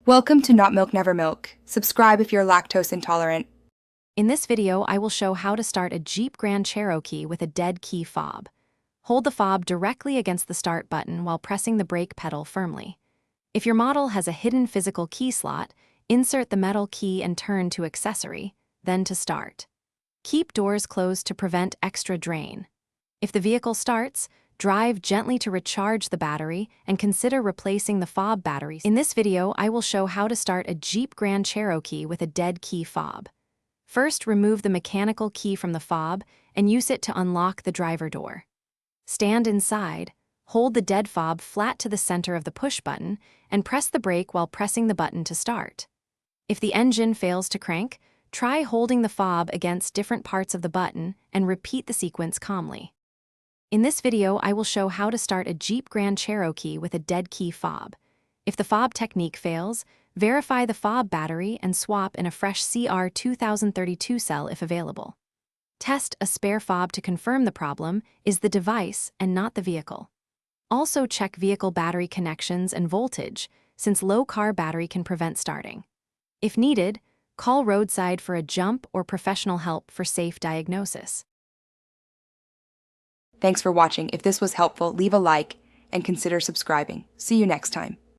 Welcome to Not Milk Never Milk. Subscribe if you're lactose intolerant. In this video, I will show how to start a Jeep Grand Cherokee with a dead key fob. Hold the fob directly against the start button while pressing the brake pedal firmly. If your model has a hidden physical key slot, insert the metal key and turn to accessory, then to start. Keep doors closed to prevent extra drain. If the vehicle starts, drive gently to recharge the battery and consider replacing the fob batteries. In this video, I will show how to start a Jeep Grand Cherokee with a dead key fob. First, remove the mechanical key from the fob and use it to unlock the driver door. Stand inside, hold the dead fob flat to the center of the push button, and press the brake while pressing the button to start. If the engine fails to crank, try holding the fob against different parts of the button and repeat the sequence calmly. In this video, I will show how to start a Jeep Grand Cherokee with a dead key fob. If the fob technique fails, verify the fob battery and swap in a fresh CR 2032 cell if available. Test a spare fob to confirm the problem is the device and not the vehicle. Also check vehicle battery connections and voltage, since low car battery can prevent starting. If needed, call roadside for a jump or professional help for safe diagnosis. Thanks for watching. If this was helpful, leave a like and consider subscribing. See you next time.